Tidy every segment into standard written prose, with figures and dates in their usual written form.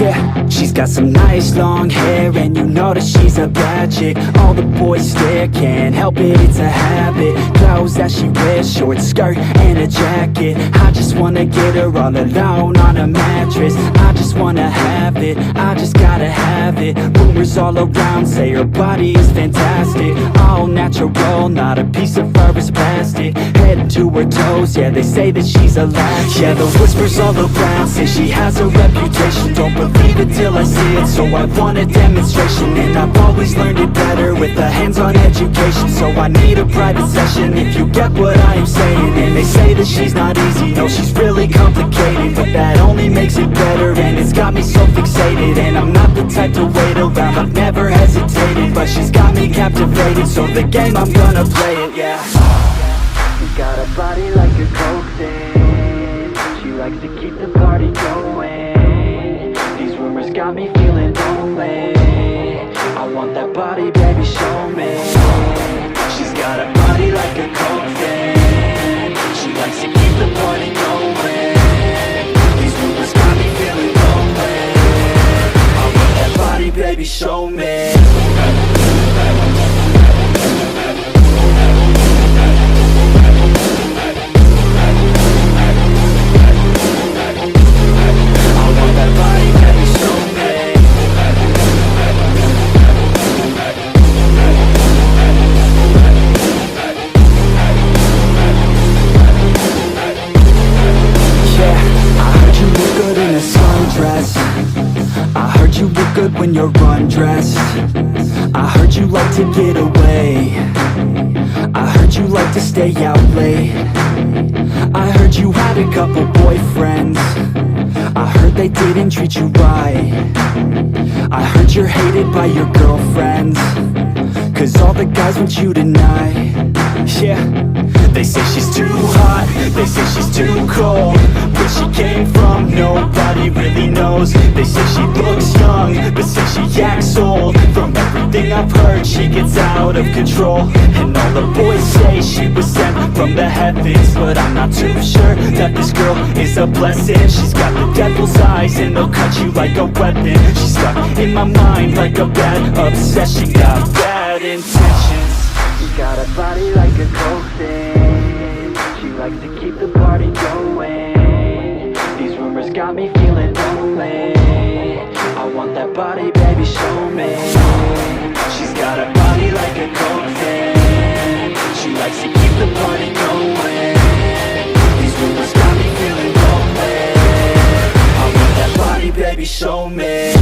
Yeah, she's got some nice long hair, and you know that she's a bad chick. All the boys stare, can't help it, it's a habit. Clothes that she wears, short skirt and a jacket. I just wanna get her all alone on a mattress. I just wanna have it, I just gotta have it. Rumors all around say her body is fantastic. All natural, not a piece of fur is plastic. Head to her toes, yeah, they say that she's a latch. Yeah, the whispers all around say she has a reputation. Don't believe it till I see it, so I want a demonstration. And I've always learned it better with a hands-on education. So I need a private session if you get what I am saying. And they say that she's not easy, no, she's really complicated. But that only makes it better, and it's got me so fixated. And I'm not the type to wait around, I've never hesitated. But she's got me captivated, so the game, I'm gonna play it, yeah. She's got a body like a coke thing. She likes to keep the party going. These rumors got me feeling lonely. I want that body, baby, show me. She's got a body like a coke thing. She likes to keep the party going. These rumors got me feeling lonely. I want that body, baby, show me. When you're undressed, I heard you like to get away. I heard you like to stay out late. I heard you had a couple boyfriends. I heard they didn't treat you right. I heard you're hated by your girlfriends, 'cause all the guys want you tonight. Yeah, they say she's too hot, they say she's too cold. Where she came from, nobody really knows. They say she looks young, but say she acts old. From everything I've heard, she gets out of control. And all the boys say she was sent from the heavens, but I'm not too sure that this girl is a blessing. She's got the devil's eyes, and they'll cut you like a weapon. She's stuck in my mind like a bad obsession. Got bad intentions. She's got a body like a coke thing. She likes to keep the party going. These rumors got me feeling lonely. I want that body, baby, show me. She's got a body like a coke thing. She likes to keep the party going. These rumors got me feeling lonely. I want that body, baby, show me.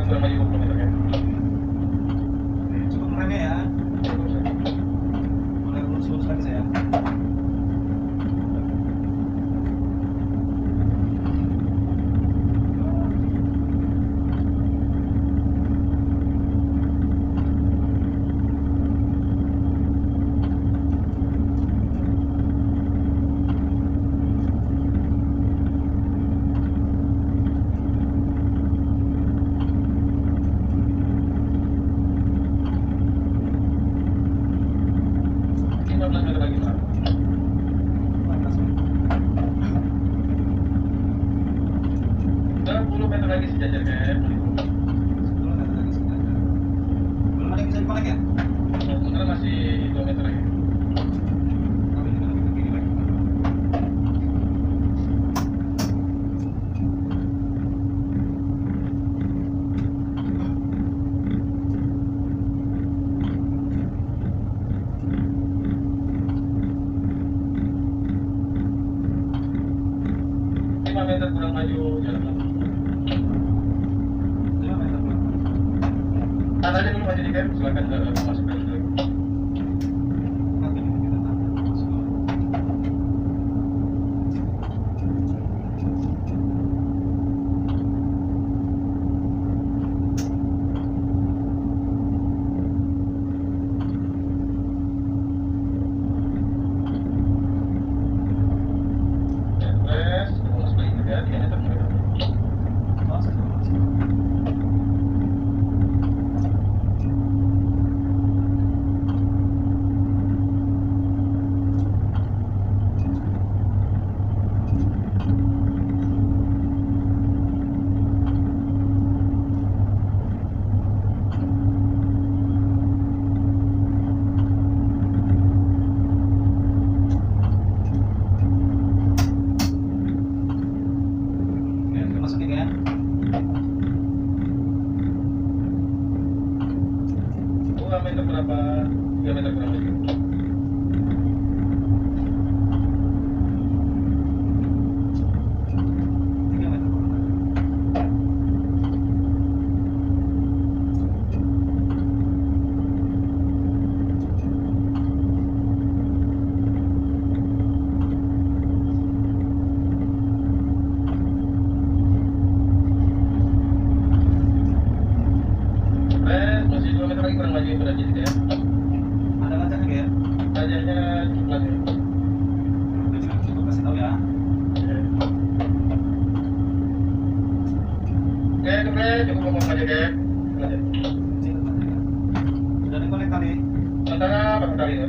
kurang maju 20 meter ya. Cukup remnya ya. Mulai lurus lagi saya. Meter kurang maju jalan lagi. 5 meter. Tahan aja dulu maju dikit, silakan masuk ke dulu. Meter berapa? 3 meter kurang maju. Masih 2 meter lagi kurang maju berarti ya. Ada kancanya ya? Kancanya cukup ya. Cukup kasih tahu ya. Oke, cukup ngomong aja deh. Sudah dikonek tali. Sementara berapa kali ya?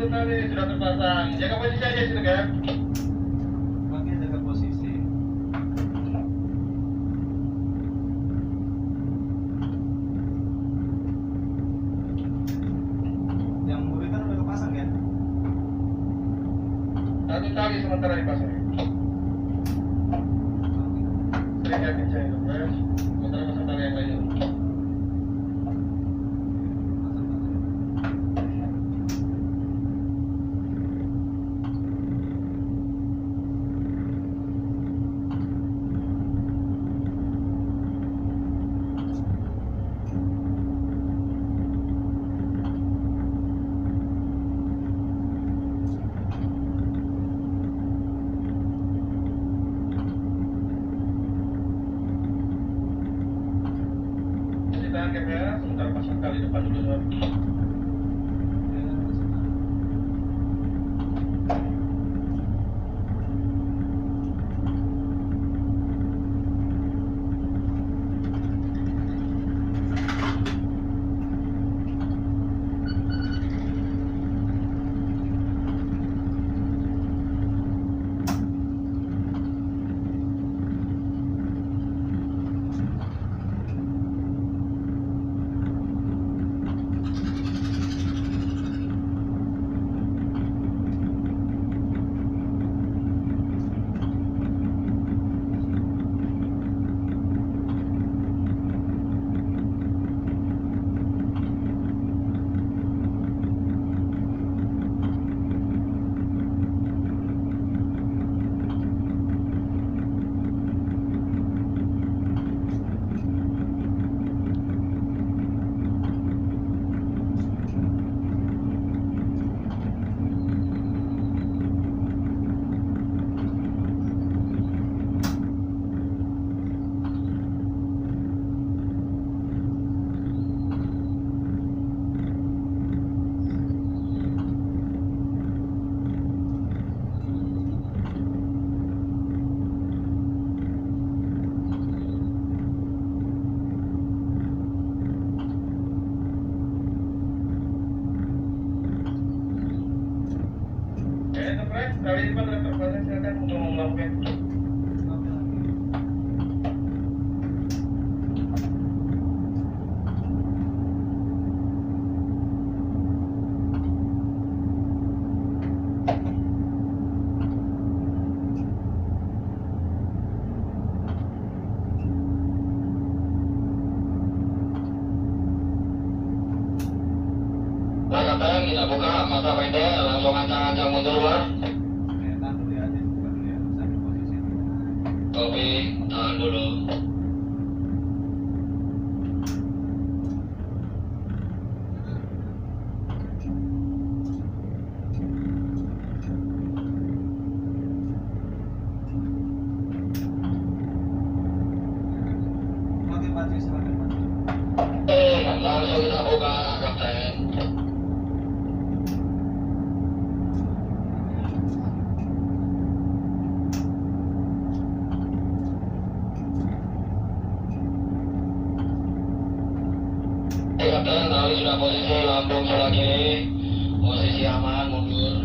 Tadi sudah terpasang. Jaga posisi aja situ kan. Oke, jaga posisi. Yang muritan udah kepasang kan? Satu tali sementara dipasang. Sering yakin saya itu kan. Sementara pasang tali yang lain. Tahan kamera, sementara pasang tali depan dulu sob. Kali ini Pak terpaksa silakan untuk melakukan. Oke, lagi. Langkah kita buka mata pendek, langsung ancang-ancang mundur Pak. Oke, tahan dulu ya, jadi buka dulu ya, sambil posisi. Oke, tahan dulu. Oke, Pak, silakan Pak. Langsung kita buka kapten. Kapten, kali sudah posisi lambung sebelah kiri, posisi aman, mundur.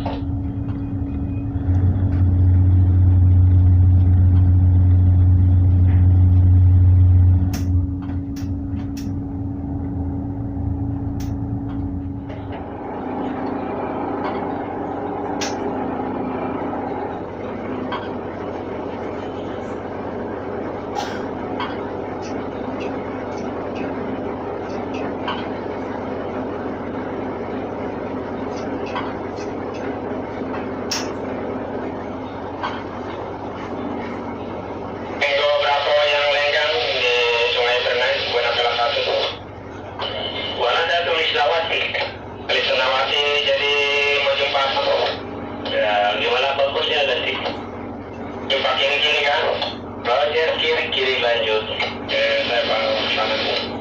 Minggu berapa yang lenggang di Sungai Bernais, Buana Salah Satu. Buana ada tulis Lawati, tulis Senawati jadi mau jumpa apa? Ya, gimana bagusnya nanti? Jumpa kiri-kiri kan? Kalau kiri-kiri lanjut. Saya baru ke sana.